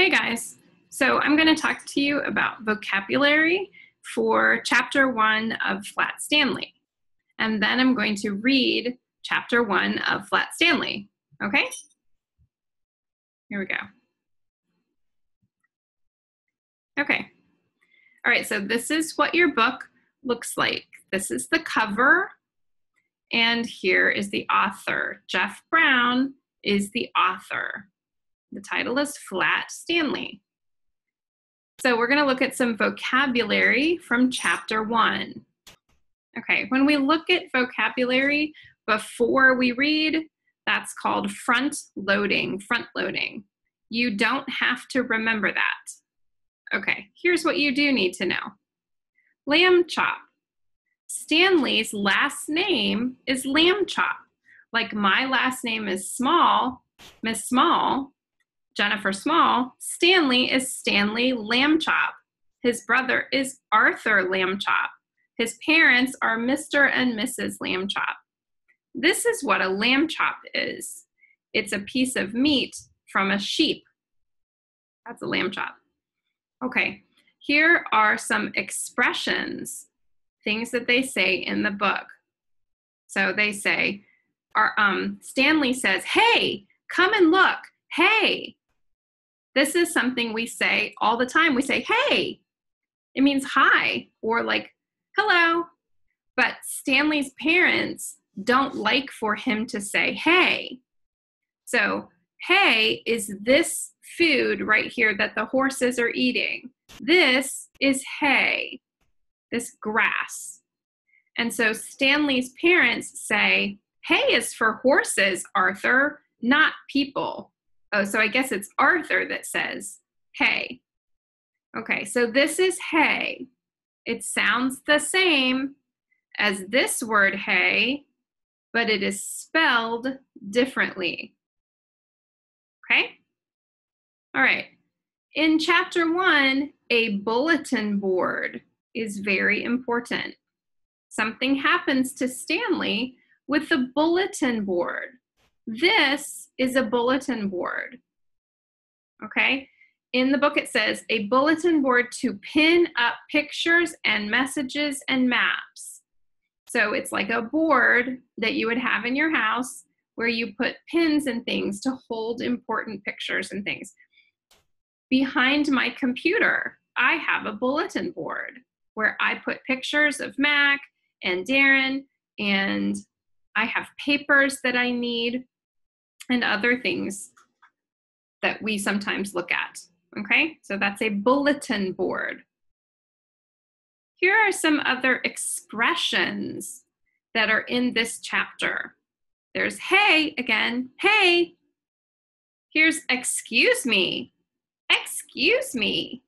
Hey guys, so I'm going to talk to you about vocabulary for chapter 1 of Flat Stanley. And then I'm going to read chapter 1 of Flat Stanley. Okay? Here we go. Okay. All right, so this is what your book looks like. This is the cover, and here is the author. Jeff Brown is the author. The title is Flat Stanley. So we're going to look at some vocabulary from chapter 1. Okay, when we look at vocabulary before we read, that's called front loading. You don't have to remember that. Okay, here's what you do need to know. Lamb chop. Stanley's last name is Lamb Chop. Like my last name is Small, Miss Small, Jennifer Small. Stanley is Stanley Lamb Chop. His brother is Arthur Lamb Chop. His parents are Mr. and Mrs. Lamb Chop. This is what a lamb chop is. It's a piece of meat from a sheep. That's a lamb chop. Okay, here are some expressions, things that they say in the book. So they say, Stanley says, "Hey, come and look, hey." This is something we say all the time. We say, "Hey." It means hi or like, hello. But Stanley's parents don't like for him to say, "Hey." So, hey is this food right here that the horses are eating. This is hay, this grass. And so Stanley's parents say, "Hay is for horses, Arthur, not people." Oh, so I guess it's Arthur that says hay. Okay, so this is hay. It sounds the same as this word hay, but it is spelled differently. Okay? All right. In chapter 1, a bulletin board is very important. Something happens to Stanley with the bulletin board. This is a bulletin board. Okay? In the book it says, a bulletin board to pin up pictures and messages and maps. So it's like a board that you would have in your house where you put pins and things to hold important pictures and things. Behind my computer, I have a bulletin board where I put pictures of Mac and Darren, and I have papers that I need and other things that we sometimes look at. Okay, so that's a bulletin board. Here are some other expressions that are in this chapter. There's hey again, hey. Here's excuse me, excuse me.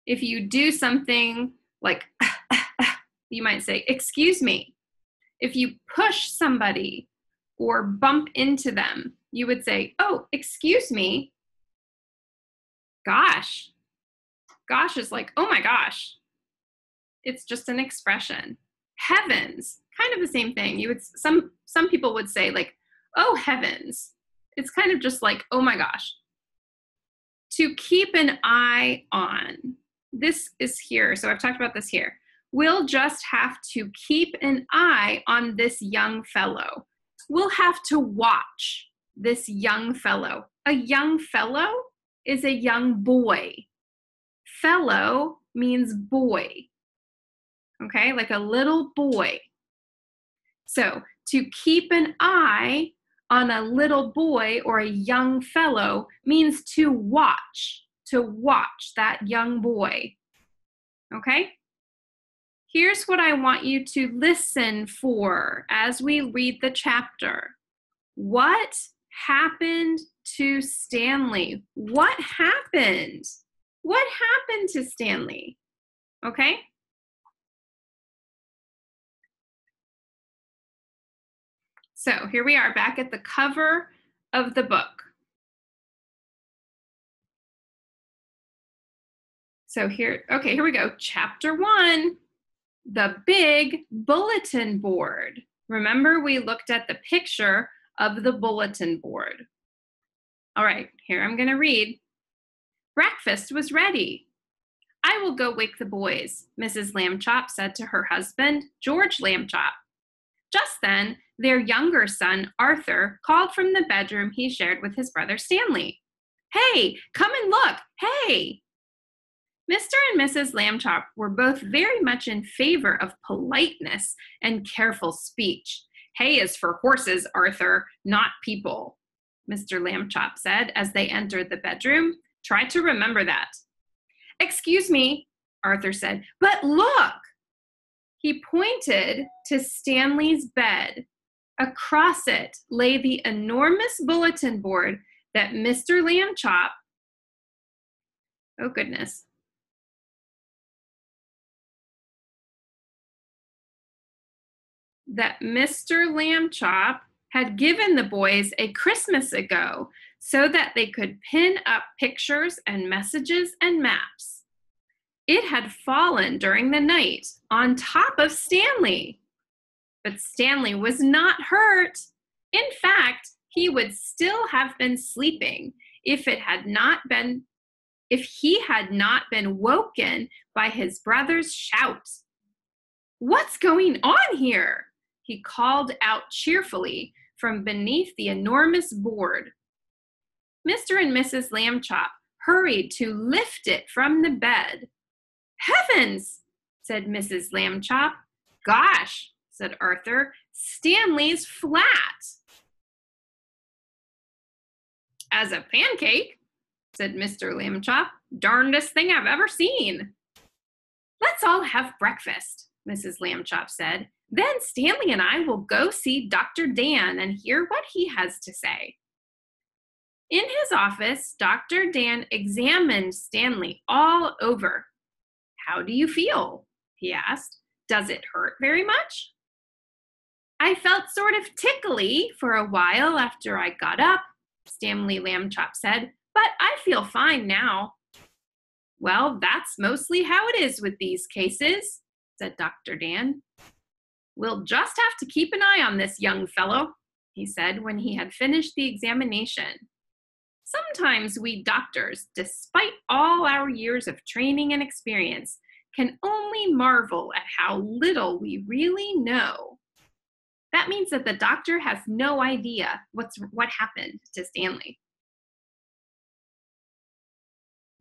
If you do something like, you might say, excuse me. If you push somebody or bump into them, you would say, oh, excuse me. Gosh. Gosh is like, oh my gosh. It's just an expression. Heavens, kind of the same thing. You would some people would say like, oh heavens. It's kind of just like, oh my gosh. To keep an eye on. This is here. So I've talked about this here. We'll just have to keep an eye on this young fellow. We'll have to watch this young fellow. A young fellow is a young boy. Fellow means boy. Okay, like a little boy. So to keep an eye on a little boy or a young fellow means to watch that young boy. Okay? Here's what I want you to listen for as we read the chapter. What happened to Stanley? What happened? What happened to Stanley? Okay? So here we are back at the cover of the book. So here we go. Chapter 1, the big bulletin board. Remember, we looked at the picture of the bulletin board. All right, here I'm going to read. Breakfast was ready. I will go wake the boys, Mrs. Lambchop said to her husband, George Lambchop. Just then, their younger son, Arthur, called from the bedroom he shared with his brother Stanley. Hey, come and look, hey! Mr. and Mrs. Lambchop were both very much in favor of politeness and careful speech. Hay is for horses, Arthur, not people, Mr. Lambchop said as they entered the bedroom. Try to remember that. Excuse me, Arthur said, but look! He pointed to Stanley's bed. Across it lay the enormous bulletin board that Mr. Lambchop, oh goodness, that Mr. Lambchop had given the boys a Christmas ago so that they could pin up pictures and messages and maps. It had fallen during the night on top of Stanley. But Stanley was not hurt. In fact, he would still have been sleeping if he had not been woken by his brother's shout. What's going on here? He called out cheerfully from beneath the enormous board. Mr. and Mrs. Lambchop hurried to lift it from the bed. Heavens, said Mrs. Lambchop. Gosh, said Arthur, Stanley's flat. As a pancake, said Mr. Lambchop. Darndest thing I've ever seen. Let's all have breakfast, Mrs. Lambchop said. Then Stanley and I will go see Dr. Dan and hear what he has to say. In his office, Dr. Dan examined Stanley all over. How do you feel? He asked. Does it hurt very much? I felt sort of tickly for a while after I got up, Stanley Lambchop said, but I feel fine now. Well, that's mostly how it is with these cases, said Dr. Dan. We'll just have to keep an eye on this young fellow, he said when he had finished the examination. Sometimes we doctors, despite all our years of training and experience, can only marvel at how little we really know. That means that the doctor has no idea what happened to Stanley.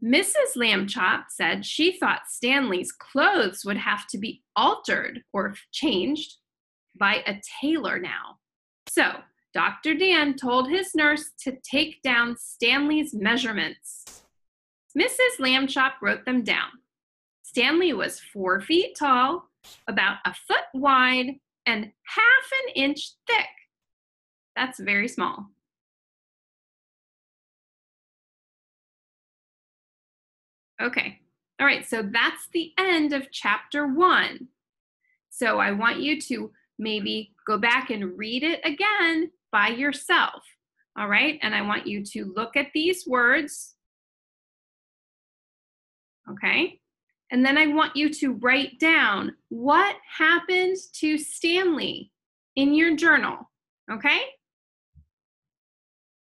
Mrs. Lambchop said she thought Stanley's clothes would have to be altered or changed by a tailor now. So Dr. Dan told his nurse to take down Stanley's measurements. Mrs. Lambchop wrote them down. Stanley was 4 feet tall, about a foot wide, and half an inch thick. That's very small. Okay, all right, so that's the end of chapter 1. So I want you to maybe go back and read it again by yourself, all right? And I want you to look at these words, okay? And then I want you to write down what happened to Stanley in your journal, okay?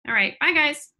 All right, bye guys.